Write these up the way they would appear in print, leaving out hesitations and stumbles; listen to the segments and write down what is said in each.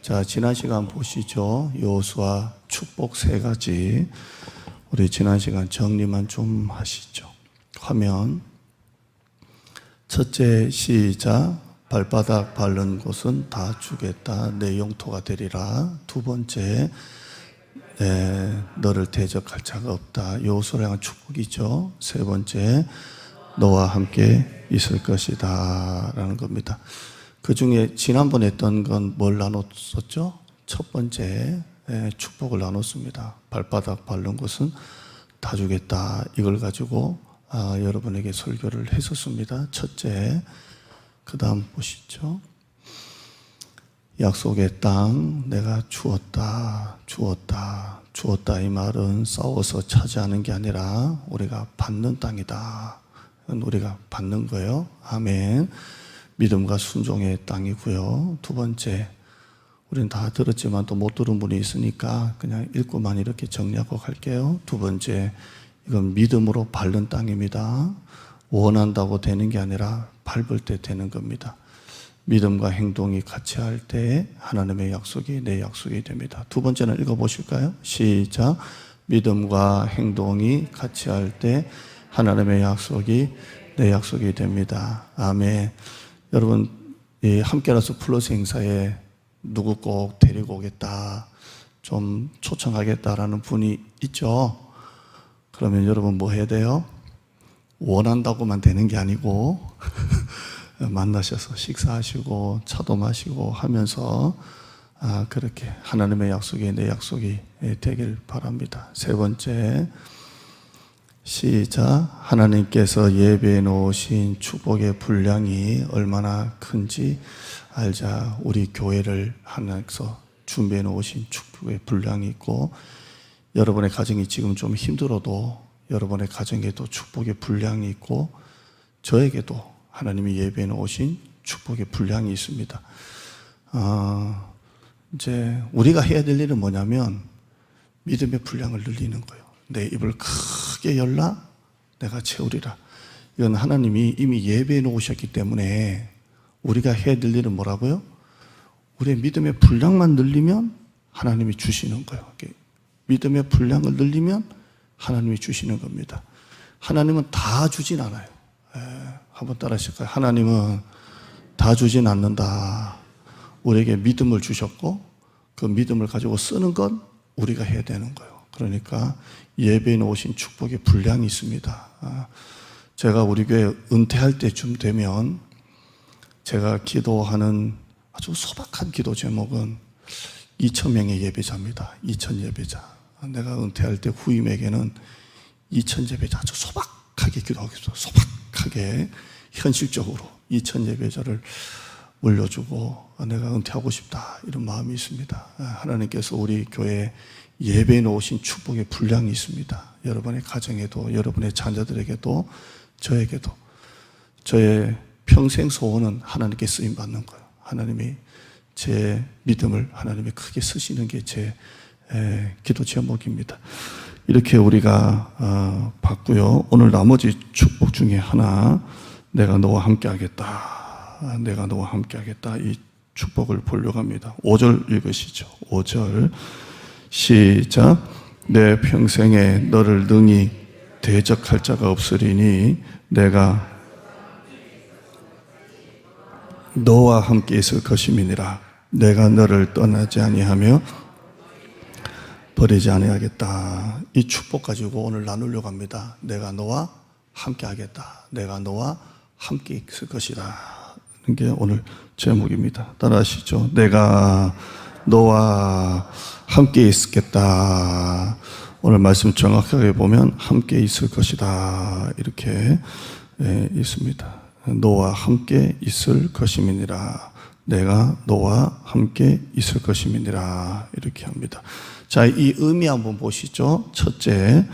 자, 지난 시간 보시죠. 여호수아 축복 3가지. 우리 지난 시간 정리만 좀 하시죠. 화면. 첫째, 시작. 발바닥 밟는 곳은 다 주겠다. 내 영토가 되리라. 두 번째, 너를 대적할 자가 없다. 여호수아를 향한 축복이죠. 세 번째, 너와 함께 있을 것이다 라는 겁니다. 그 중에 지난번에 했던 건 뭘 나눴었죠? 첫 번째 축복을 나눴습니다. 발바닥 밟는 곳은 다 주겠다. 이걸 가지고 여러분에게 설교를 했었습니다. 첫째, 그 다음 보시죠. 약속의 땅 내가 주었다. 이 말은 싸워서 차지하는 게 아니라 우리가 받는 땅이다. 우리가 받는 거예요. 아멘. 믿음과 순종의 땅이고요. 두 번째, 우리는 다 들었지만 또 못 들은 분이 있으니까 그냥 읽고만 이렇게 정리하고 갈게요. 두 번째, 이건 믿음으로 밟는 땅입니다. 원한다고 되는 게 아니라 밟을 때 되는 겁니다. 믿음과 행동이 같이 할 때 하나님의 약속이 내 약속이 됩니다. 두 번째는 읽어보실까요? 시작. 믿음과 행동이 같이 할 때 하나님의 약속이 내 약속이 됩니다. 아멘. 여러분, 이 함께라서 플러스 행사에 누구 꼭 데리고 오겠다, 좀 초청하겠다라는 분이 있죠. 그러면 여러분 뭐 해야 돼요? 원한다고만 되는 게 아니고 만나셔서 식사하시고 차도 마시고 하면서 그렇게 하나님의 약속이 내 약속이 되길 바랍니다. 세 번째, 시작. 하나님께서 예배해 놓으신 축복의 분량이 얼마나 큰지 알자. 우리 교회를 하나님께서 준비해 놓으신 축복의 분량이 있고, 여러분의 가정이 지금 좀 힘들어도 여러분의 가정에도 축복의 분량이 있고, 저에게도 하나님이 예배해 놓으신 축복의 분량이 있습니다. 이제 우리가 해야 될 일은 뭐냐면 믿음의 분량을 늘리는 거예요. 내 입을 크게 열라 내가 채우리라. 이건 하나님이 이미 예배해 놓으셨기 때문에 우리가 해야 될 일은 뭐라고요? 우리의 믿음의 분량만 늘리면 하나님이 주시는 거예요. 믿음의 분량을 늘리면 하나님이 주시는 겁니다. 하나님은 다 주진 않아요. 한번 따라 하실까요? 하나님은 다 주진 않는다. 우리에게 믿음을 주셨고 그 믿음을 가지고 쓰는 건 우리가 해야 되는 거예요. 그러니까 예배에 놓으신 축복의 분량이 있습니다. 제가 우리 교회 은퇴할 때쯤 되면 제가 기도하는 아주 소박한 기도 제목은 2,000명의 예배자입니다. 2,000 예배자. 내가 은퇴할 때 후임에게는 2,000 예배자 아주 소박하게 기도하겠습니다. 소박하게 현실적으로 2,000 예배자를 물려주고 내가 은퇴하고 싶다, 이런 마음이 있습니다. 하나님께서 우리 교회에 예배해 놓으신 축복의 분량이 있습니다. 여러분의 가정에도 여러분의 자녀들에게도 저에게도 저의 평생 소원은 하나님께 쓰임받는 거예요. 하나님이 제 믿음을 하나님이 크게 쓰시는 게 제 기도 제목입니다. 이렇게 우리가 받고요. 오늘 나머지 축복 중에 하나, 내가 너와 함께 하겠다. 내가 너와 함께 하겠다. 이 축복을 보려고 합니다. 5절 읽으시죠. 5절 시작. 내 평생에 너를 능히 대적할 자가 없으리니 내가 너와 함께 있을 것임이니라. 내가 너를 떠나지 아니하며 버리지 아니하겠다. 이 축복 가지고 오늘 나누려고 합니다. 내가 너와 함께 하겠다. 내가 너와 함께 있을 것이다. 이게 오늘 제목입니다. 따라하시죠. 내가 너와 함께 있겠다. 오늘 말씀 정확하게 보면 함께 있을 것이다. 이렇게 있습니다. 너와 함께 있을 것임이니라. 내가 너와 함께 있을 것임이니라. 이렇게 합니다. 자, 이 의미 한번 보시죠. 첫째,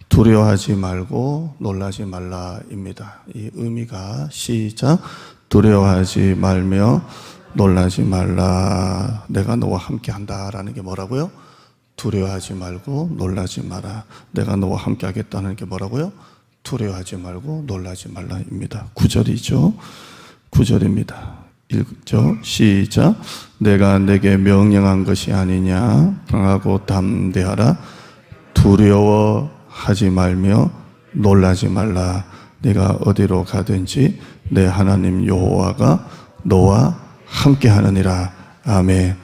두려워하지 말고 놀라지 말라입니다. 이 의미가 시작. 두려워하지 말며 놀라지 말라. 내가 너와 함께 한다라는 게 뭐라고요? 두려워하지 말고 놀라지 마라. 내가 너와 함께 하겠다는 게 뭐라고요? 두려워하지 말고 놀라지 말라입니다. 9절이죠. 9절입니다. 읽죠. 시작. 내가 내게 명령한 것이 아니냐. 강하고 담대하라. 두려워하지 말며 놀라지 말라. 네가 어디로 가든지 내 하나님 여호와가 너와 함께 하느니라. 아멘.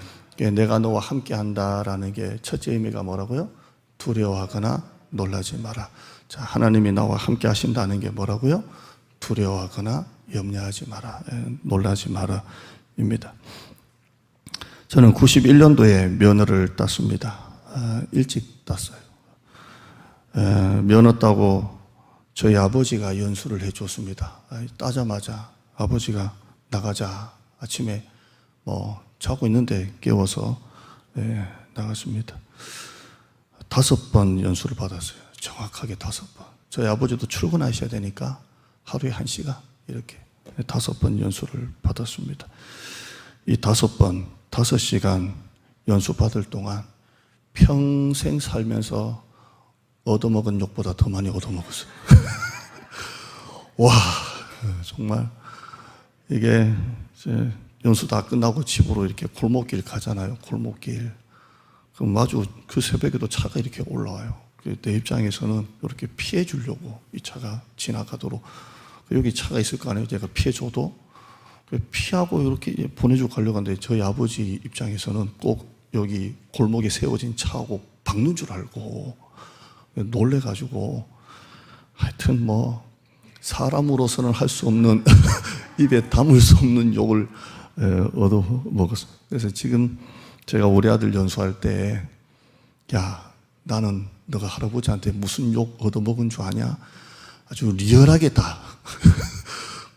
내가 너와 함께 한다라는 게 첫째 의미가 뭐라고요? 두려워하거나 놀라지 마라. 자, 하나님이 나와 함께 하신다는 게 뭐라고요? 두려워하거나 염려하지 마라. 놀라지 마라. 입니다. 저는 91년도에 면허를 땄습니다. 일찍 땄어요. 면허 따고 저희 아버지가 연수를 해줬습니다. 따자마자 아버지가 나가자. 아침에 자고 있는데 깨워서 나갔습니다. 5번 연수를 받았어요. 정확하게 5번. 저희 아버지도 출근하셔야 되니까 하루에 1시간 이렇게 5번 연수를 받았습니다. 이 5번, 5시간 연수 받을 동안 평생 살면서 얻어먹은 욕보다 더 많이 얻어먹었어요. 와, 정말 이게 연수 다 끝나고 집으로 이렇게 골목길 가잖아요. 골목길. 그럼 마주 그 새벽에도 차가 이렇게 올라와요. 내 입장에서는 이렇게 피해 주려고 이 차가 지나가도록 여기 차가 있을 거 아니에요. 제가 피해 줘도 피하고 이렇게 보내주고 가려고 하는데 저희 아버지 입장에서는 꼭 여기 골목에 세워진 차하고 박는 줄 알고 놀래가지고 하여튼 사람으로서는 할 수 없는 입에 담을 수 없는 욕을 얻어먹었어요. 그래서 지금 제가 우리 아들 연수할 때 야, 나는 너가 할아버지한테 무슨 욕 얻어먹은 줄 아냐? 아주 리얼하게 다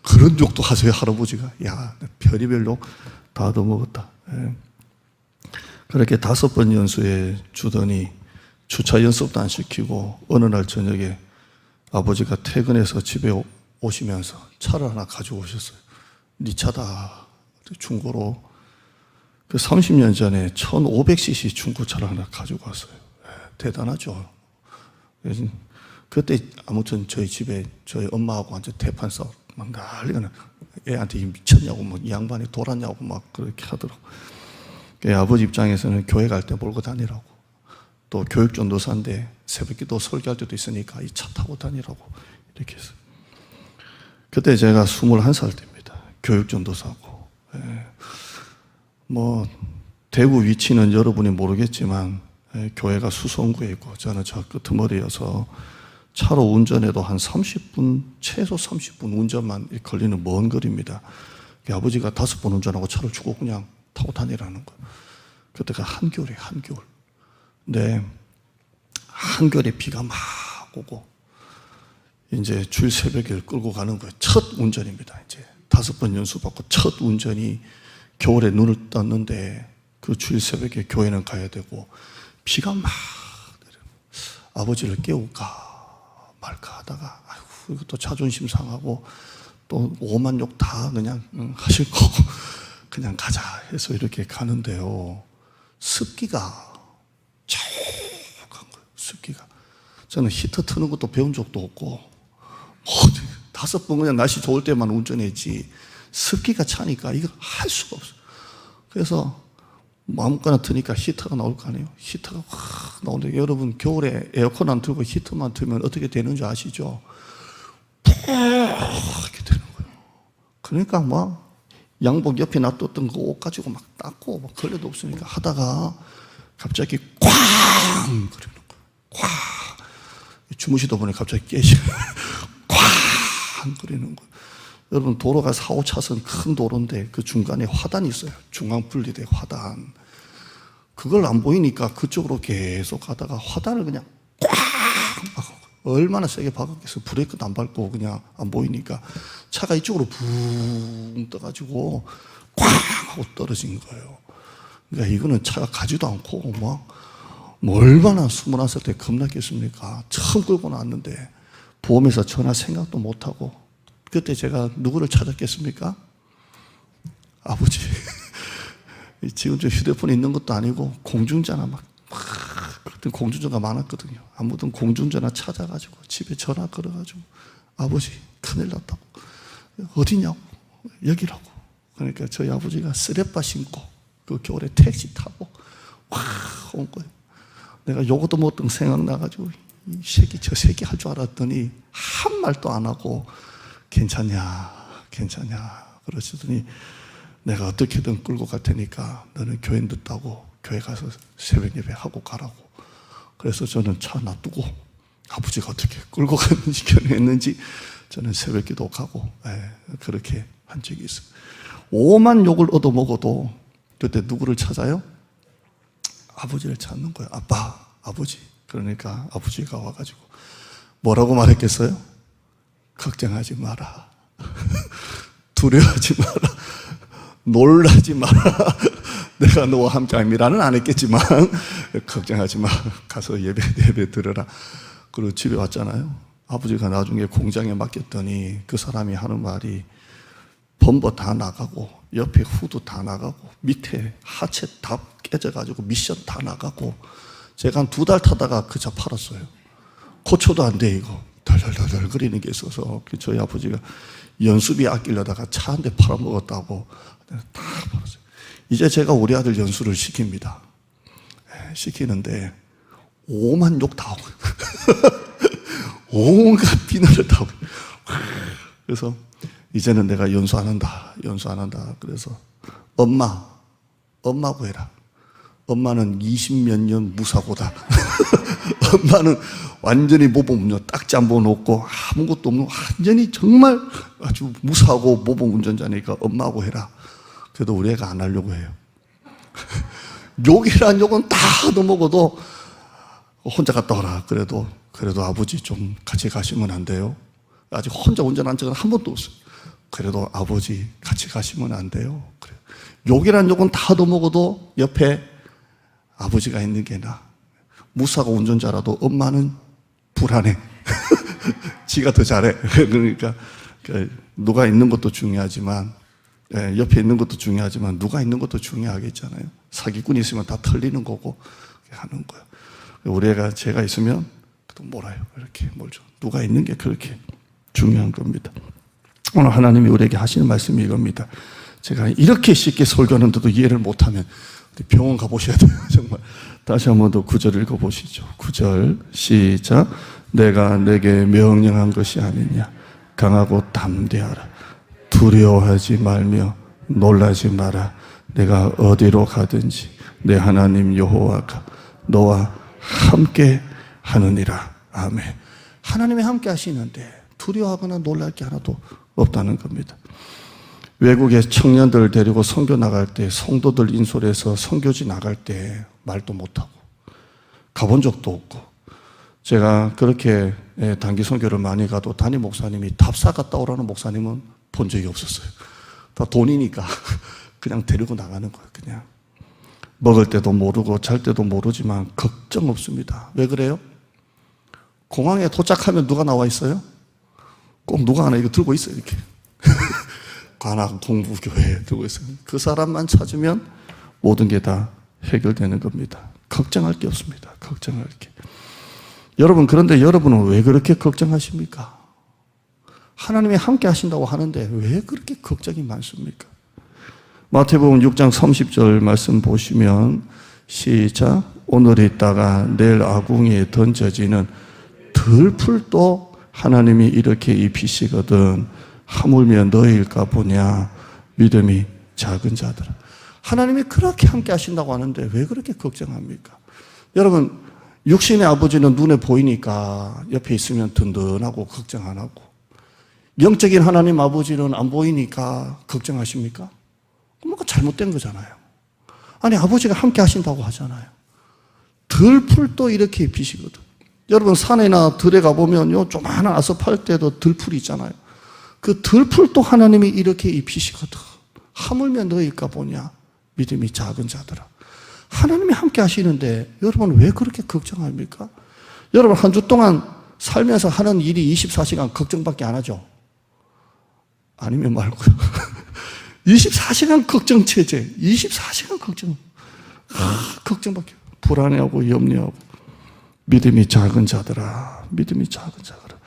그런 욕도 하세요. 할아버지가. 야, 별의별 욕 다 얻어먹었다. 그렇게 5번 연수에 주더니 주차 연습도 안 시키고 어느 날 저녁에 아버지가 퇴근해서 집에 오시면서 차를 하나 가지고 오셨어요. 네 차다. 중고로 그 30년 전에 1500cc 중고차를 하나 가지고 왔어요. 대단하죠. 그때 아무튼 저희 집에 저희 엄마하고 완전 대판 싸움 막 난리가 나. 애한테 미쳤냐고 막 이 양반이 돌았냐고 막 그렇게 하더라고. 아버지 입장에서는 교회 갈 때 몰고 다니라고. 또 교육전도사인데 새벽기도 설교할 때도 있으니까 이 차 타고 다니라고 이렇게 했어요. 그때 제가 21살 때입니다. 교육전도사고. 대구 위치는 여러분이 모르겠지만 교회가 수성구에 있고 저는 저 끄트머리여서 차로 운전해도 한 30분, 최소 30분 운전만 걸리는 먼 거리입니다. 아버지가 5번 운전하고 차를 주고 그냥 타고 다니라는 거예요. 그때가 한겨울이에요, 한겨울. 근데 한겨울에 비가 막 오고 이제 주일 새벽에 끌고 가는 거예요. 첫 운전입니다. 이제 5번 연수 받고 첫 운전이 겨울에 눈을 떴는데 그 주일 새벽에 교회는 가야 되고 비가 막 내려요. 아버지를 깨울까 말까 하다가 아이고 이것도 자존심 상하고 또 오만 욕 다 그냥 하실 거고 그냥 가자 해서 이렇게 가는데요. 습기가 쫙한 거예요. 습기가. 저는 히터 트는 것도 배운 적도 없고 5번 그냥 날씨 좋을 때만 운전했지 습기가 차니까 이거 할 수가 없어요. 그래서 아무거나 트니까 히터가 나올 거 아니에요. 히터가 확 나오는데 여러분 겨울에 에어컨 안 틀고 히터만 틀면 어떻게 되는 줄 아시죠? 이렇게 되는 거예요. 그러니까 막 양복 옆에 놔뒀던 그 옷 가지고 막 닦고 막 걸레도 없으니까 하다가 갑자기 꽝 그러는 거예요. 꽝 주무시다 보니 갑자기 깨시는 꽝 그러는 거예요. 여러분 도로가 4, 5차선 큰 도로인데 그 중간에 화단이 있어요. 중앙 분리대 화단. 그걸 안 보이니까 그쪽으로 계속 가다가 화단을 그냥 꽝 얼마나 세게 박았겠어요. 브레이크도 안 밟고 그냥 안 보이니까 차가 이쪽으로 붕 떠가지고 꽝 하고 떨어진 거예요. 그러니까 이거는 차가 가지도 않고 뭐 얼마나 21살 때 겁났겠습니까? 처음 끌고 나왔는데 보험회사 전화 생각도 못하고 그때 제가 누구를 찾았겠습니까? 아버지. 지금 저 휴대폰이 있는 것도 아니고 공중전화 그때 공중전화가 많았거든요. 아무튼 공중전화 찾아가지고 집에 전화 걸어가지고 아버지 큰일 났다고. 어디냐고. 여기라고. 그러니까 저희 아버지가 쓰레빠 신고 그 겨울에 택시 타고 와 온 거예요. 내가 요것도 못던 생각나가지고 이 새끼 저 새끼 할 줄 알았더니 한 말도 안 하고 괜찮냐 그러시더니 내가 어떻게든 끌고 갈 테니까 너는 교회 늦다고 교회 가서 새벽 예배 하고 가라고. 그래서 저는 차 놔두고 아버지가 어떻게 끌고 갔는지 견했는지 저는 새벽 기도 가고 그렇게 한 적이 있어요. 오만 욕을 얻어먹어도 그때 누구를 찾아요? 아버지를 찾는 거예요. 아빠, 아버지. 그러니까 아버지가 와가지고 뭐라고 말했겠어요? 걱정하지 마라. 두려워하지 마라. 놀라지 마라. 내가 너와 함께함이라는 안 했겠지만 걱정하지 마. 가서 예배 들어라. 그리고 집에 왔잖아요. 아버지가 나중에 공장에 맡겼더니 그 사람이 하는 말이 범버 다 나가고 옆에 후드 다 나가고 밑에 하체 다 깨져가지고 미션 다 나가고 제가 한 2달 타다가 그 차 팔았어요. 고쳐도 안 돼 이거. 덜덜덜 거리는 게 있어서 저희 아버지가 연수비 아끼려다가 차 한 대 팔아먹었다고 다 팔았어요. 이제 제가 우리 아들 연수를 시킵니다. 시키는데 오만 욕 다 하고 온갖 비난을 다 하고 그래서 이제는 내가 연수 안 한다. 그래서 엄마고 해라. 엄마는 20몇 년 무사고다. 엄마는 완전히 모범운전 딱지 한 번 없고 아무것도 없는 완전히 정말 아주 무사하고 모범운전자니까 엄마고 해라. 그래도 우리 애가 안 하려고 해요. 욕이란 욕은 다 얻어먹어도 혼자 갔다 오라. 그래도 아버지 좀 같이 가시면 안 돼요? 아직 혼자 운전한 적은 한 번도 없어요. 그래도 아버지 같이 가시면 안 돼요? 그래요. 욕이란 욕은 다 얻어먹어도 옆에 아버지가 있는 게 나아. 무사고 운전자라도 엄마는 불안해. 지가 더 잘해. 그러니까 누가 있는 것도 중요하지만 옆에 있는 것도 중요하지만 누가 있는 것도 중요하겠잖아요. 사기꾼이 있으면 다 털리는 거고 하는 거예요. 우리 애가 제가 있으면 또 몰아요. 이렇게 몰죠. 누가 있는 게 그렇게 중요한 겁니다. 오늘 하나님이 우리에게 하시는 말씀이 이겁니다. 제가 이렇게 쉽게 설교하는데도 이해를 못하면 병원 가보셔야 돼요. 정말. 다시 한 번 더 9절 읽어보시죠. 9절 시작. 내가 내게 명령한 것이 아니냐. 강하고 담대하라. 두려워하지 말며 놀라지 마라. 내가 어디로 가든지 내 하나님 여호와가 너와 함께 하느니라. 아멘. 하나님이 함께 하시는데 두려워하거나 놀랄 게 하나도 없다는 겁니다. 외국에 청년들 데리고 선교 나갈 때 성도들 인솔해서 선교지 나갈 때 말도 못하고 가본 적도 없고 제가 그렇게 단기 선교를 많이 가도 담임 목사님이 답사 갔다 오라는 목사님은 본 적이 없었어요. 다 돈이니까 그냥 데리고 나가는 거예요. 그냥 먹을 때도 모르고 잘 때도 모르지만 걱정 없습니다. 왜 그래요? 공항에 도착하면 누가 나와 있어요? 꼭 누가 하나 이거 들고 있어요. 이렇게 관악 공부교회 들고 있어요. 그 사람만 찾으면 모든 게 다 해결되는 겁니다. 걱정할 게 없습니다. 걱정할 게. 여러분, 그런데 여러분은 왜 그렇게 걱정하십니까? 하나님이 함께 하신다고 하는데 왜 그렇게 걱정이 많습니까? 마태복음 6장 30절 말씀 보시면 시작. 오늘 있다가 내일 아궁이에 던져지는 들풀도 하나님이 이렇게 입히시거든 하물며 너희일까 보냐. 믿음이 작은 자들아. 하나님이 그렇게 함께 하신다고 하는데 왜 그렇게 걱정합니까? 여러분, 육신의 아버지는 눈에 보이니까 옆에 있으면 든든하고 걱정 안 하고, 영적인 하나님 아버지는 안 보이니까 걱정하십니까? 뭔가 잘못된 거잖아요. 아니, 아버지가 함께 하신다고 하잖아요. 들풀도 이렇게 입히시거든. 여러분, 산이나 들에 가보면 요 조그마한 아스팔트에도 들풀이 있잖아요. 그 들풀도 하나님이 이렇게 입히시거든. 하물며 너희일까 보냐. 믿음이 작은 자들아. 하나님이 함께 하시는데 여러분 왜 그렇게 걱정합니까? 여러분 한 주 동안 살면서 하는 일이 24시간 걱정밖에 안 하죠? 아니면 말고요. 24시간 걱정 체제. 24시간 걱정. 걱정밖에. 불안해하고 염려하고. 믿음이 작은 자들아. 믿음이 작은 자들아.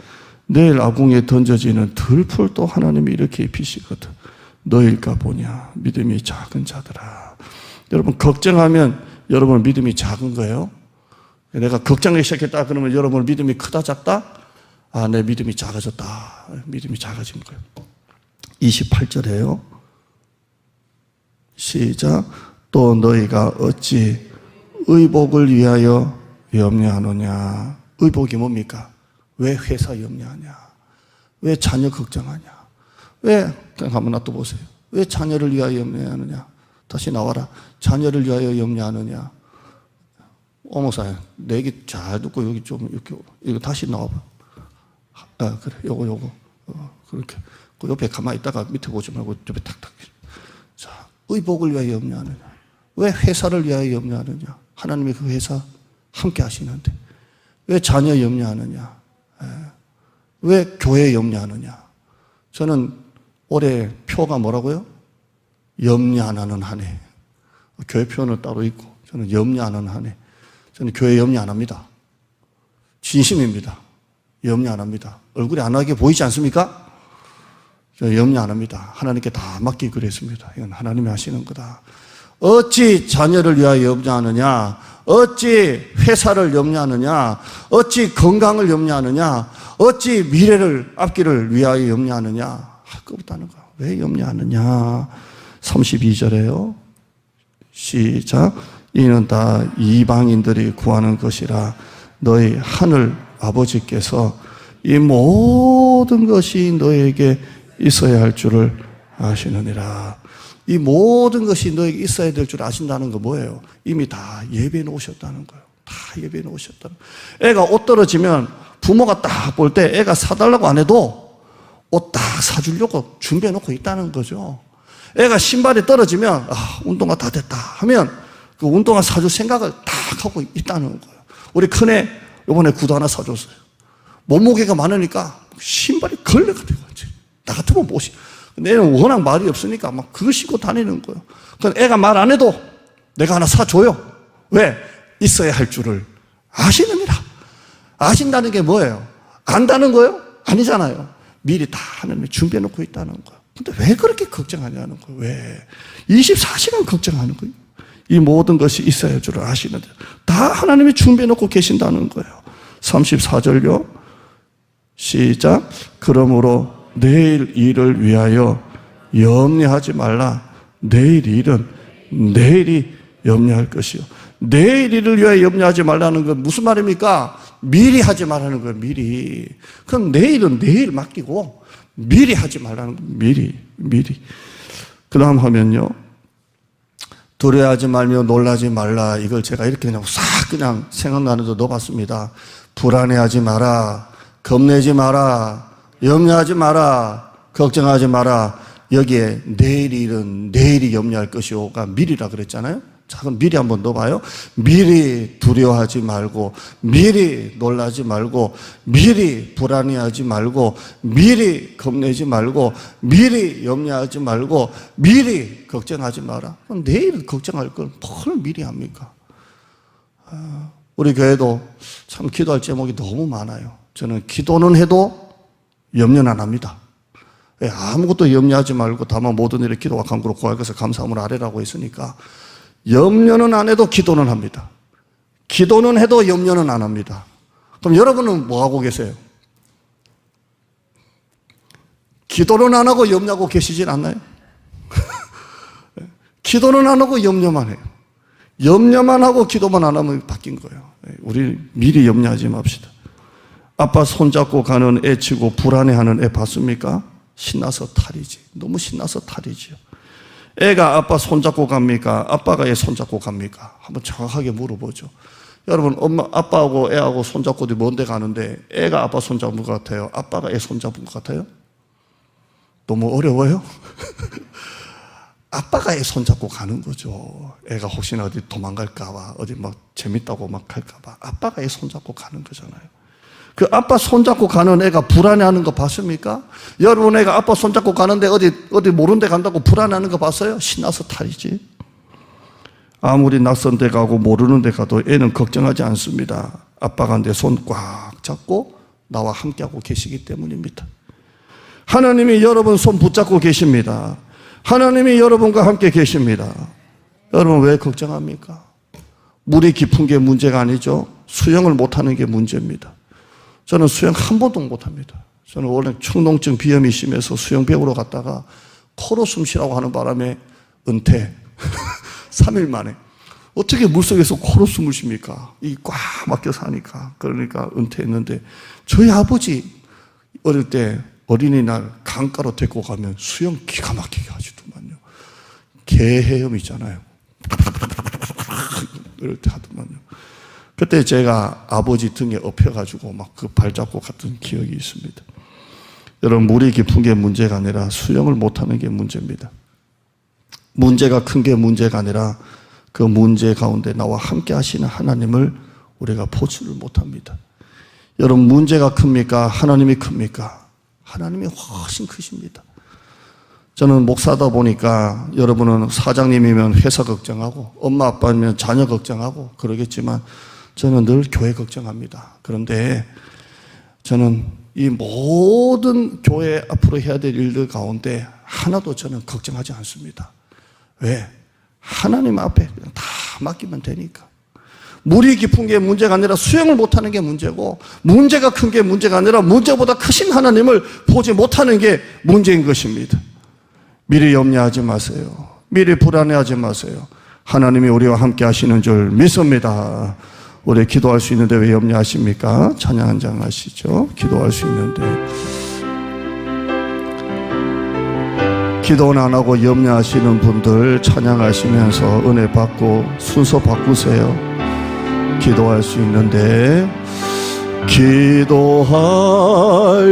내일 아궁이에 던져지는 들풀도 하나님이 이렇게 입히시거든. 너일까 보냐. 믿음이 작은 자들아. 여러분, 걱정하면 여러분 믿음이 작은 거예요. 내가 걱정하기 시작했다 그러면 여러분 믿음이 크다 작다? 아, 내 믿음이 작아졌다. 믿음이 작아진 거예요. 28절에요. 시작. 또 너희가 어찌 의복을 위하여 염려하느냐. 의복이 뭡니까? 왜 회사 염려하냐? 왜 자녀 걱정하냐? 왜, 그냥 한번 놔둬보세요. 왜 자녀를 위하여 염려하느냐? 다시 나와라. 자녀를 위하여 염려하느냐? 어머사야, 내 얘기 잘 듣고 여기 좀 이렇게 이거 다시 나와봐. 아, 그래, 요거 그렇게 그 옆에 가만히 있다가 밑에 보지 말고 옆에 탁탁. 자, 의복을 위하여 염려하느냐? 왜 회사를 위하여 염려하느냐? 하나님이 그 회사 함께 하시는데 왜 자녀 염려하느냐? 왜 교회 염려하느냐? 저는 올해 표가 뭐라고요? 염려 안 하는 한 해. 교회 표는 따로 있고 저는 염려 안 하는 한 해. 저는 교회 염려 안 합니다. 진심입니다. 염려 안 합니다. 얼굴이 안 하게 보이지 않습니까? 저 염려 안 합니다. 하나님께 다 맡기고 그랬습니다. 이건 하나님이 하시는 거다. 어찌 자녀를 위하여 염려하느냐? 어찌 회사를 염려하느냐? 어찌 건강을 염려하느냐? 어찌 미래를 앞길을 위하여 염려하느냐? 할 거 없다는 거야. 왜 염려하느냐? 32절에요. 시작. 이는 다 이방인들이 구하는 것이라 너희 하늘 아버지께서 이 모든 것이 너에게 있어야 할 줄을 아시느니라. 이 모든 것이 너에게 있어야 될 줄 아신다는 거 뭐예요? 이미 다 예배해 놓으셨다는 거예요. 다 예배해 놓으셨다는 거예요. 애가 옷 떨어지면 부모가 딱 볼 때 애가 사달라고 안 해도 옷 딱 사주려고 준비해 놓고 있다는 거죠. 애가 신발이 떨어지면 운동화 다 됐다 하면 그 운동화 사줄 생각을 딱 하고 있다는 거예요. 우리 큰애 이번에 구두 하나 사줬어요. 몸무게가 많으니까 신발이 걸레가 돼가지고 나 같으면 못이. 근데 애는 워낙 말이 없으니까 막 그거 신고 다니는 거예요. 그럼 애가 말 안 해도 내가 하나 사줘요. 왜? 있어야 할 줄을 아시느니라. 아신다는 게 뭐예요? 안다는 거예요? 아니잖아요. 미리 다 하나님이 준비해 놓고 있다는 거예요. 근데 왜 그렇게 걱정하냐는 거예요. 왜? 24시간 걱정하는 거예요. 이 모든 것이 있어야 할 줄을 아시는데 다 하나님이 준비해 놓고 계신다는 거예요. 34절요. 시작. 그러므로 내일 일을 위하여 염려하지 말라. 내일 일은 내일이 염려할 것이요. 내일 일을 위하여 염려하지 말라는 건 무슨 말입니까? 미리 하지 말라는 거예요. 미리. 그럼 내일은 내일 맡기고 미리 하지 말라는 거예요. 미리. 그 다음 하면요. 두려워하지 말며 놀라지 말라. 이걸 제가 이렇게 그냥 싹 그냥 생각나는 데 넣어봤습니다. 불안해하지 마라. 겁내지 마라. 염려하지 마라. 걱정하지 마라. 여기에 내일 일은 내일이 염려할 것이오가 미리라 그랬잖아요. 자, 그럼 미리 한번 넣어봐요. 미리 두려워하지 말고, 미리 놀라지 말고, 미리 불안해하지 말고, 미리 겁내지 말고, 미리 염려하지 말고, 미리 걱정하지 마라. 그럼 내일 걱정할 걸 뭘 미리 합니까? 우리 교회도 참 기도할 제목이 너무 많아요. 저는 기도는 해도 염려는 안 합니다. 아무것도 염려하지 말고 다만 모든 일에 기도와 간구로 구할 것을 감사함으로 아뢰라고 했으니까 염려는 안 해도 기도는 합니다. 기도는 해도 염려는 안 합니다. 그럼 여러분은 뭐 하고 계세요? 기도는 안 하고 염려하고 계시진 않나요? 기도는 안 하고 염려만 해요. 염려만 하고 기도만 안 하면 바뀐 거예요. 우리 미리 염려하지 맙시다. 아빠 손잡고 가는 애 치고 불안해하는 애 봤습니까? 신나서 탈이지. 너무 신나서 탈이지요. 애가 아빠 손잡고 갑니까? 아빠가 애 손잡고 갑니까? 한번 정확하게 물어보죠. 여러분, 아빠하고 애하고 손잡고 어디 먼 데 가는데 애가 아빠 손잡은 것 같아요? 아빠가 애 손잡은 것 같아요? 너무 어려워요? 아빠가 애 손잡고 가는 거죠. 애가 혹시나 어디 도망갈까봐, 어디 막 재밌다고 막 할까봐. 아빠가 애 손잡고 가는 거잖아요. 그 아빠 손잡고 가는 애가 불안해하는 거 봤습니까? 여러분 애가 아빠 손잡고 가는데 어디 모르는 데 간다고 불안해하는 거 봤어요? 신나서 탈이지. 아무리 낯선 데 가고 모르는 데 가도 애는 걱정하지 않습니다. 아빠가 내 손 꽉 잡고 나와 함께하고 계시기 때문입니다. 하나님이 여러분 손 붙잡고 계십니다. 하나님이 여러분과 함께 계십니다. 여러분 왜 걱정합니까? 물이 깊은 게 문제가 아니죠. 수영을 못하는 게 문제입니다. 저는 수영 한 번도 못합니다. 저는 원래 축농증 비염이 심해서 수영 배우러 갔다가 코로 숨 쉬라고 하는 바람에 은퇴. 3일 만에. 어떻게 물속에서 코로 숨을 쉽니까? 이 꽉 막혀 사니까. 그러니까 은퇴했는데 저희 아버지 어릴 때 어린이날 강가로 데리고 가면 수영 기가 막히게 하시더만요. 개 헤엄 있잖아요. 이럴 때 하더만요. 그때 제가 아버지 등에 엎혀가지고 막 그 발잡고 갔던 기억이 있습니다. 여러분, 물이 깊은 게 문제가 아니라 수영을 못하는 게 문제입니다. 문제가 큰 게 문제가 아니라 그 문제 가운데 나와 함께 하시는 하나님을 우리가 보지를 못합니다. 여러분, 문제가 큽니까? 하나님이 큽니까? 하나님이 훨씬 크십니다. 저는 목사다 보니까 여러분은 사장님이면 회사 걱정하고 엄마 아빠면 자녀 걱정하고 그러겠지만 저는 늘 교회 걱정합니다. 그런데 저는 이 모든 교회 앞으로 해야 될 일들 가운데 하나도 저는 걱정하지 않습니다. 왜? 하나님 앞에 그냥 다 맡기면 되니까. 물이 깊은 게 문제가 아니라 수영을 못하는 게 문제고, 문제가 큰 게 문제가 아니라 문제보다 크신 하나님을 보지 못하는 게 문제인 것입니다. 미리 염려하지 마세요. 미리 불안해하지 마세요. 하나님이 우리와 함께 하시는 줄 믿습니다. 우리 기도할 수 있는데 왜 염려하십니까? 찬양 한 장 하시죠. 기도할 수 있는데. 기도는 안 하고 염려하시는 분들 찬양하시면서 은혜 받고 순서 바꾸세요. 기도할 수 있는데, 기도할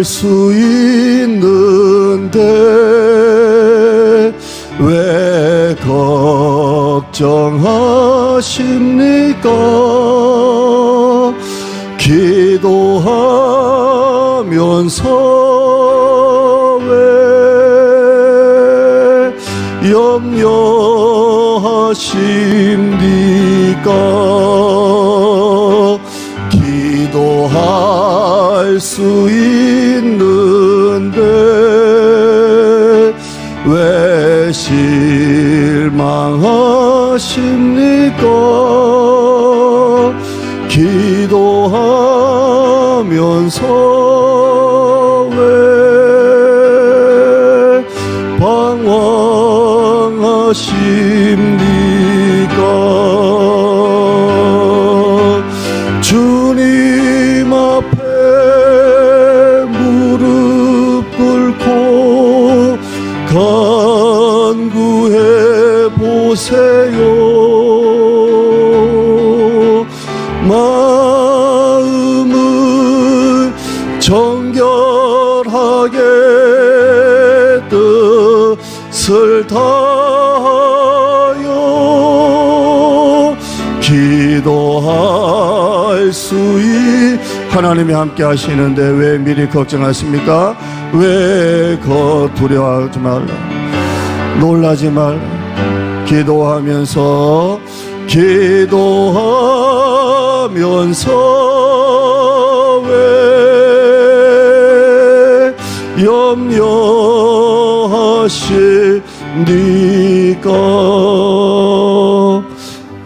수 있는데 왜 걱정하십니까? 기도하면서 왜 염려하십니까? 기도할 수 있는데 왜 실망하십니까? 기도하면서 왜 방황하십니까? 주님 앞에 무릎 꿇고 간구해 보세요. 마음을 정결하게 뜻을 다하여 기도할 수 하나님이 함께 하시는데 왜 미리 걱정하십니까? 왜 두려워하지 말라, 놀라지 말라. 기도하면서 왜 염려하십니까?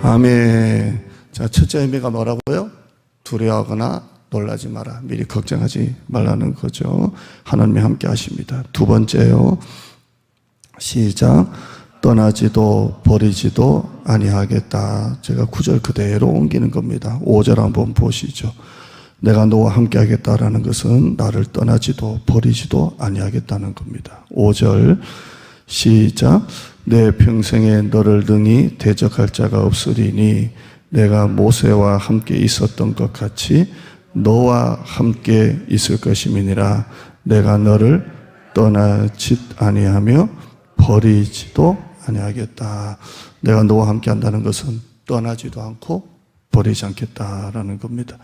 아멘. 자, 첫째 의미가 뭐라고요? 두려워하거나 놀라지 마라. 미리 걱정하지 말라는 거죠. 하나님이 함께 하십니다. 두 번째요. 시작. 떠나지도 버리지도 아니하겠다. 제가 9절 그대로 옮기는 겁니다. 5절 한번 보시죠. 내가 너와 함께 하겠다라는 것은 나를 떠나지도 버리지도 아니하겠다는 겁니다. 5절 시작. 내 평생에 너를 능히 대적할 자가 없으리니 내가 모세와 함께 있었던 것 같이 너와 함께 있을 것임이니라. 내가 너를 떠나지 아니하며 버리지도 아니하겠다. 내가 너와 함께 한다는 것은 떠나지도 않고 버리지 않겠다라는 겁니다.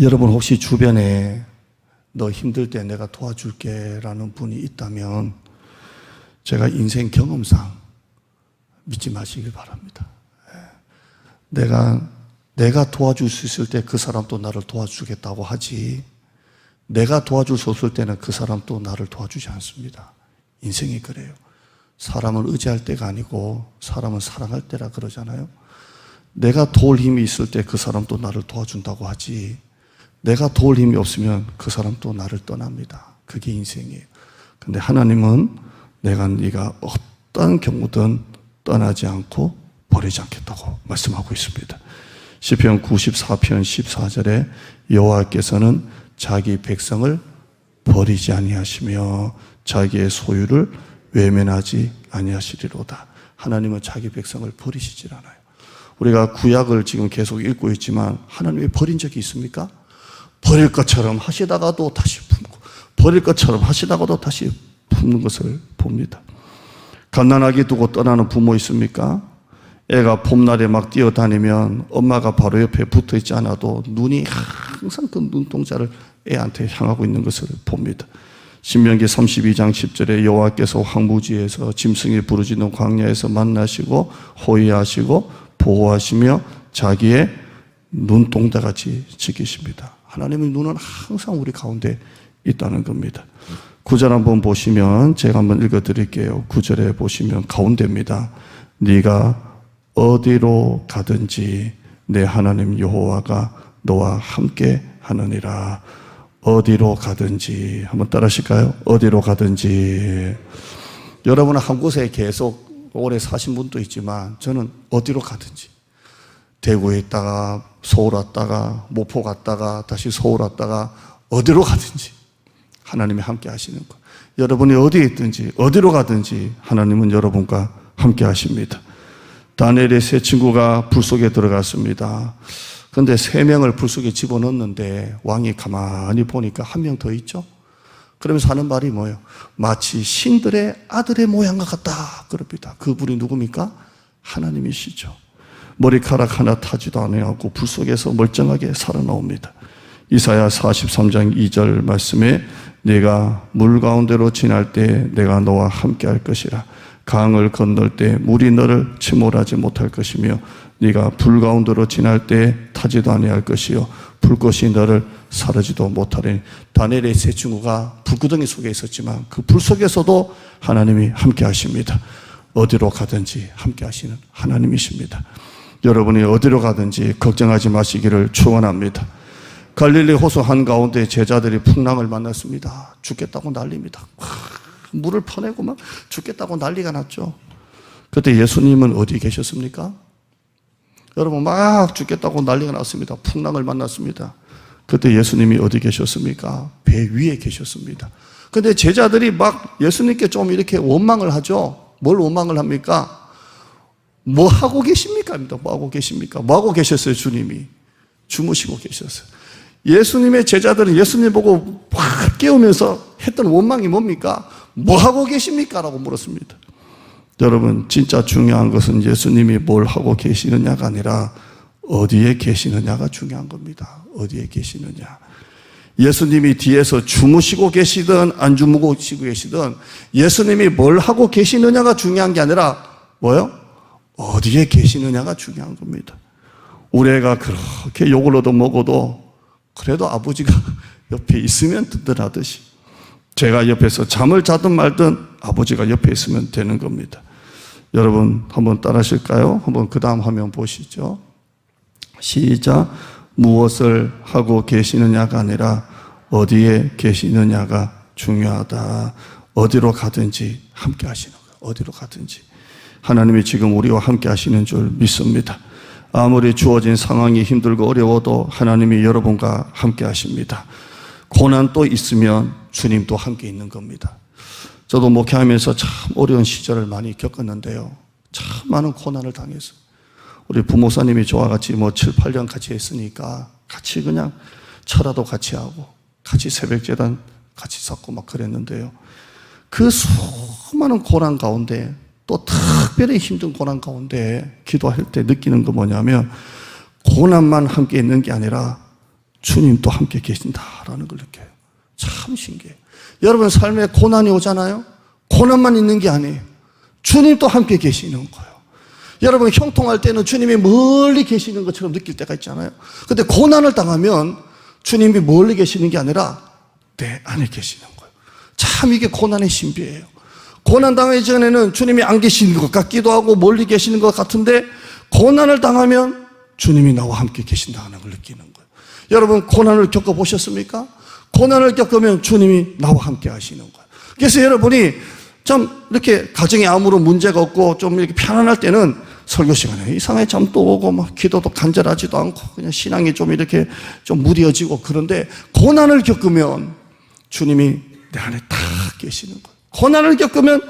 여러분 혹시 주변에 너 힘들 때 내가 도와줄게 라는 분이 있다면 제가 인생 경험상 믿지 마시길 바랍니다. 내가 도와줄 수 있을 때 그 사람도 나를 도와주겠다고 하지, 내가 도와줄 수 없을 때는 그 사람도 나를 도와주지 않습니다. 인생이 그래요. 사람을 의지할 때가 아니고 사람은 사랑할 때라 그러잖아요. 내가 도울 힘이 있을 때 그 사람도 나를 도와준다고 하지, 내가 도울 힘이 없으면 그 사람도 나를 떠납니다. 그게 인생이에요. 근데 하나님은 네가 어떤 경우든 떠나지 않고 버리지 않겠다고 말씀하고 있습니다. 시편 94편 14절에 여호와께서는 자기 백성을 버리지 아니하시며 자기의 소유를 외면하지 아니하시리로다. 하나님은 자기 백성을 버리시질 않아요. 우리가 구약을 지금 계속 읽고 있지만 하나님이 버린 적이 있습니까? 버릴 것처럼 하시다가도 다시 품고, 버릴 것처럼 하시다가도 다시 품는 것을 봅니다. 갓난아기 두고 떠나는 부모 있습니까? 애가 봄날에 막 뛰어다니면 엄마가 바로 옆에 붙어 있지 않아도 눈이 항상 그 눈동자를 애한테 향하고 있는 것을 봅니다. 신명기 32장 10절에 여호와께서 황무지에서 짐승이 부르짖는 광야에서 만나시고 호위하시고 보호하시며 자기의 눈동자같이 지키십니다. 하나님의 눈은 항상 우리 가운데 있다는 겁니다. 9절 한번 보시면, 제가 한번 읽어드릴게요. 9절에 보시면 가운데입니다. 네가 어디로 가든지 내 하나님 여호와가 너와 함께 하느니라. 어디로 가든지, 한번 따라 하실까요? 어디로 가든지. 여러분은 한 곳에 계속 오래 사신 분도 있지만 저는 어디로 가든지, 대구에 있다가 서울 왔다가 목포 갔다가 다시 서울 왔다가 어디로 가든지 하나님이 함께 하시는 것. 여러분이 어디에 있든지 어디로 가든지 하나님은 여러분과 함께 하십니다. 다니엘의 세 친구가 불 속에 들어갔습니다. 그런데 3명을 불 속에 집어넣었는데 왕이 가만히 보니까 1명 더 있죠. 그러면서 하는 말이 뭐예요? 마치 신들의 아들의 모양과 같다 그럽니다. 그 불이 누굽니까? 하나님이시죠. 머리카락 하나 타지도 않고 불 속에서 멀쩡하게 살아나옵니다. 이사야 43장 2절 말씀에 네가 물 가운데로 지날 때 내가 너와 함께 할 것이라. 강을 건널 때 물이 너를 침몰하지 못할 것이며 네가 불 가운데로 지날 때 타지도 아니할 것이요 불꽃이 너를 사르지도 못하리니. 다니엘의 세 친구가 불구덩이 속에 있었지만 그 불 속에서도 하나님이 함께 하십니다. 어디로 가든지 함께 하시는 하나님이십니다. 여러분이 어디로 가든지 걱정하지 마시기를 축원합니다. 갈릴리 호수 한가운데 제자들이 풍랑을 만났습니다. 죽겠다고 난립니다. 물을 퍼내고 막 죽겠다고 난리가 났죠. 그때 예수님은 어디 계셨습니까? 여러분, 막 죽겠다고 난리가 났습니다. 풍랑을 만났습니다. 그때 예수님이 어디 계셨습니까? 배 위에 계셨습니다. 근데 제자들이 막 예수님께 좀 이렇게 원망을 하죠. 뭘 원망을 합니까? 뭐 하고 계십니까? 뭐 하고 계십니까? 뭐 하고 계셨어요? 주님이 주무시고 계셨어요. 예수님의 제자들은 예수님 보고 확 깨우면서 했던 원망이 뭡니까? 뭐 하고 계십니까? 라고 물었습니다. 여러분, 진짜 중요한 것은 예수님이 뭘 하고 계시느냐가 아니라 어디에 계시느냐가 중요한 겁니다. 어디에 계시느냐. 예수님이 뒤에서 주무시고 계시든 안 주무시고 계시든 예수님이 뭘 하고 계시느냐가 중요한 게 아니라 뭐요? 어디에 계시느냐가 중요한 겁니다. 우리 애가 그렇게 욕을 얻어먹어도 그래도 아버지가 옆에 있으면 든든하듯이 제가 옆에서 잠을 자든 말든 아버지가 옆에 있으면 되는 겁니다. 여러분 한번 따라 하실까요? 한번 그 다음 화면 보시죠. 시작. 무엇을 하고 계시느냐가 아니라 어디에 계시느냐가 중요하다. 어디로 가든지 함께 하시는 거예요. 어디로 가든지 하나님이 지금 우리와 함께 하시는 줄 믿습니다. 아무리 주어진 상황이 힘들고 어려워도 하나님이 여러분과 함께 하십니다. 고난 또 있으면 주님도 함께 있는 겁니다. 저도 목회하면서 참 어려운 시절을 많이 겪었는데요. 참 많은 고난을 당했어요. 우리 부목사님이 저와 같이 7, 8년 같이 했으니까 같이 그냥 철화도 같이 하고 같이 새벽재단 같이 쌓고 막 그랬는데요. 그 수많은 고난 가운데 또 특별히 힘든 고난 가운데 기도할 때 느끼는 거 뭐냐면 고난만 함께 있는 게 아니라 주님도 함께 계신다라는 걸 느껴요. 참 신기해요. 여러분 삶에 고난이 오잖아요. 고난만 있는 게 아니에요. 주님도 함께 계시는 거예요. 여러분 형통할 때는 주님이 멀리 계시는 것처럼 느낄 때가 있잖아요. 근데 고난을 당하면 주님이 멀리 계시는 게 아니라 내 안에 계시는 거예요. 참 이게 고난의 신비예요. 고난 당하기 전에는 주님이 안 계시는 것 같기도 하고 멀리 계시는 것 같은데 고난을 당하면 주님이 나와 함께 계신다는 걸 느끼는 거예요. 여러분 고난을 겪어보셨습니까? 고난을 겪으면 주님이 나와 함께 하시는 거예요. 그래서 여러분이 좀 이렇게 가정에 아무런 문제가 없고 좀 이렇게 편안할 때는 설교 시간에 이상하게 잠도 오고 막 기도도 간절하지도 않고 그냥 신앙이 좀 이렇게 좀 무뎌지고 그런데 고난을 겪으면 주님이 내 안에 다 계시는 거예요. 고난을 겪으면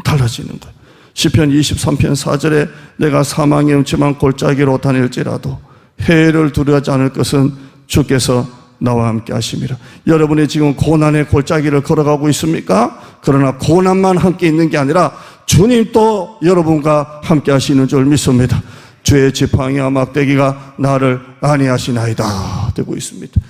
달라지는 거예요. 시편 23편 4절에 내가 사망의 음침한 골짜기로 다닐지라도 해를 두려워하지 않을 것은 주께서 나와 함께 하심이라. 여러분이 지금 고난의 골짜기를 걸어가고 있습니까? 그러나 고난만 함께 있는 게 아니라 주님도 여러분과 함께 하시는 줄 믿습니다. 주의 지팡이와 막대기가 나를 안위하시나이다 되고 있습니다.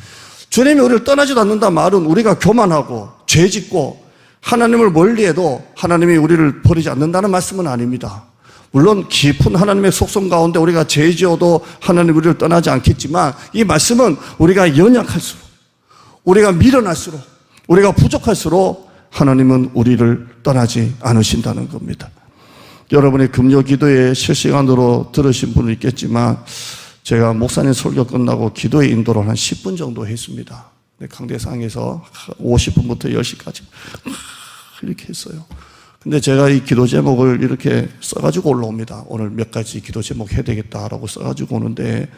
주님이 우리를 떠나지도 않는다 말은 우리가 교만하고 죄짓고 하나님을 멀리해도 하나님이 우리를 버리지 않는다는 말씀은 아닙니다. 물론 깊은 하나님의 속성 가운데 우리가 죄지어도 하나님 우리를 떠나지 않겠지만 이 말씀은 우리가 연약할수록 우리가 밀어날수록 우리가 부족할수록 하나님은 우리를 떠나지 않으신다는 겁니다. 여러분이 금요 기도에 실시간으로 들으신 분은 있겠지만 제가 목사님 설교 끝나고 기도의 인도를 한 10분 정도 했습니다. 강대상에서 50분부터 10시까지 이렇게 했어요. 근데 제가 이 기도 제목을 이렇게 써가지고 올라옵니다. 오늘 몇 가지 기도 제목 해야 되겠다라고 써가지고 오는데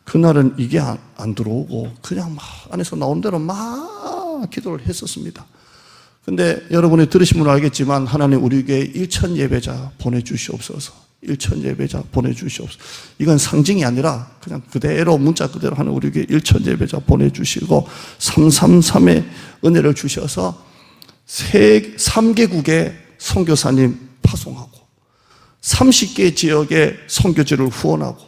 그날은 이게 안 들어오고 그냥 막 안에서 나온 대로 막 기도를 했었습니다. 근데 여러분이 들으신 분은 알겠지만 하나님 우리 교회에 1,000 예배자 보내주시옵소서. 1,000 예배자 보내주시옵소서. 이건 상징이 아니라 그냥 그대로 문자 그대로 하는 우리 교회 1,000 예배자 보내주시고 333의 은혜를 주셔서 3개국에 선교사님 파송하고 30개 지역에 선교지를 후원하고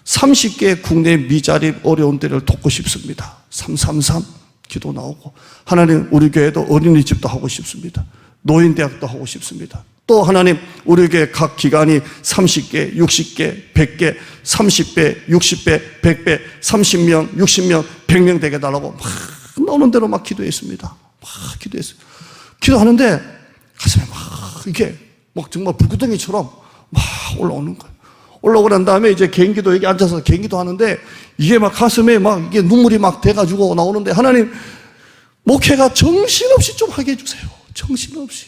30개 국내 미자립 어려운 데를 돕고 싶습니다. 333 기도 나오고 하나님 우리 교회도 어린이집도 하고 싶습니다. 노인대학도 하고 싶습니다. 또 하나님 우리 교회 각 기관이 30개, 60개, 100개, 30배, 60배, 100배, 30명, 60명, 100명 되게 달라고 막 나오는 대로 막 기도했습니다. 막 기도했어요. 기도하는데 가슴에 막 이게 막 정말 불구덩이처럼 막 올라오는 거예요. 올라오고 난 다음에 이제 개인기도 여기 앉아서 개인기도 하는데 이게 막 가슴에 막 이게 눈물이 막 돼가지고 나오는데 하나님 목회가 정신없이 좀 하게 해주세요. 정신없이.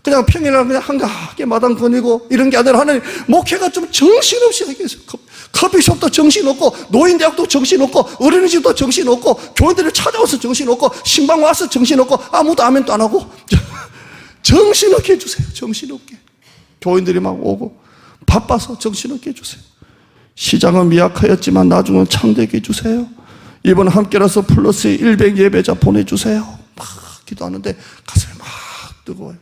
그냥 평일날 그냥 한가하게 마당 거니고 이런 게 아니라 하나님 목회가 좀 정신없이 하게 해주세요. 커피숍도 정신없고 노인대학도 정신없고 어린이집도 정신없고 교인들을 찾아와서 정신없고 신방 와서 정신없고 아무도 아멘도 안 하고 정신없게 해주세요. 정신없게. 교인들이 막 오고 바빠서 정신없게 해주세요. 시장은 미약하였지만 나중은 창대하게 해주세요. 이번 함께라서 플러스 100 예배자 보내주세요. 막 기도하는데 가슴이 막 뜨거워요.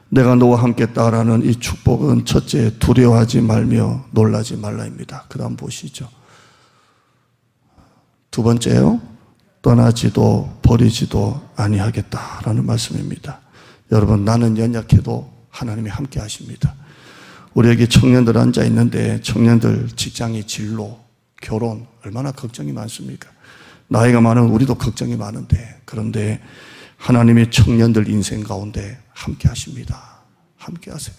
내가 너와 함께 따라하는 이 축복은 첫째 두려워하지 말며 놀라지 말라입니다. 그 다음 보시죠. 두 번째요. 떠나지도 버리지도 아니하겠다라는 말씀입니다. 여러분 나는 연약해도 하나님이 함께 하십니다. 우리 여기 청년들 앉아 있는데 청년들 직장의 진로, 결혼 얼마나 걱정이 많습니까? 나이가 많은 우리도 걱정이 많은데 그런데 하나님이 청년들 인생 가운데 함께 하십니다. 함께 하세요.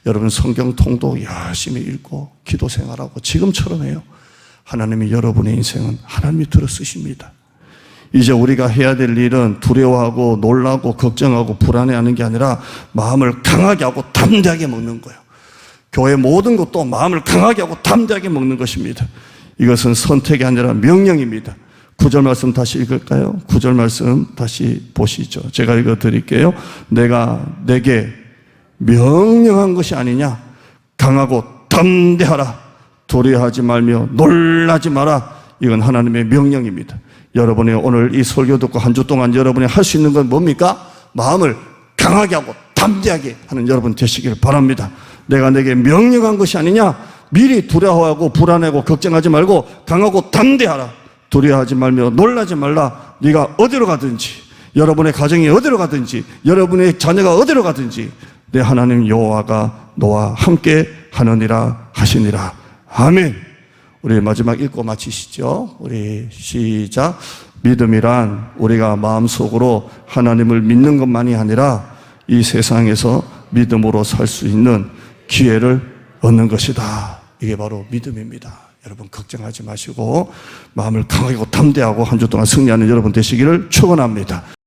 여러분 성경 통독 열심히 읽고 기도 생활하고 지금처럼 해요. 하나님이 여러분의 인생은 하나님이 들어 쓰십니다. 이제 우리가 해야 될 일은 두려워하고 놀라고 걱정하고 불안해하는 게 아니라 마음을 강하게 하고 담대하게 먹는 거예요. 교회 모든 것도 마음을 강하게 하고 담대하게 먹는 것입니다. 이것은 선택이 아니라 명령입니다. 9절 말씀 다시 읽을까요? 9절 말씀 다시 보시죠. 제가 읽어드릴게요. 내가 내게 명령한 것이 아니냐? 강하고 담대하라. 두려워하지 말며 놀라지 마라. 이건 하나님의 명령입니다. 여러분이 오늘 이 설교 듣고 한 주 동안 여러분이 할 수 있는 건 뭡니까? 마음을 강하게 하고 담대하게 하는 여러분 되시길 바랍니다. 내가 내게 명령한 것이 아니냐? 미리 두려워하고 불안하고 걱정하지 말고 강하고 담대하라. 두려워하지 말며 놀라지 말라. 네가 어디로 가든지 여러분의 가정이 어디로 가든지 여러분의 자녀가 어디로 가든지 내 하나님 여호와가 너와 함께 하느니라 하시니라. 아멘. 우리 마지막 읽고 마치시죠. 우리 시작. 믿음이란 우리가 마음속으로 하나님을 믿는 것만이 아니라 이 세상에서 믿음으로 살 수 있는 기회를 얻는 것이다. 이게 바로 믿음입니다. 여러분 걱정하지 마시고 마음을 강하고 담대하고 한 주 동안 승리하는 여러분 되시기를 축원합니다.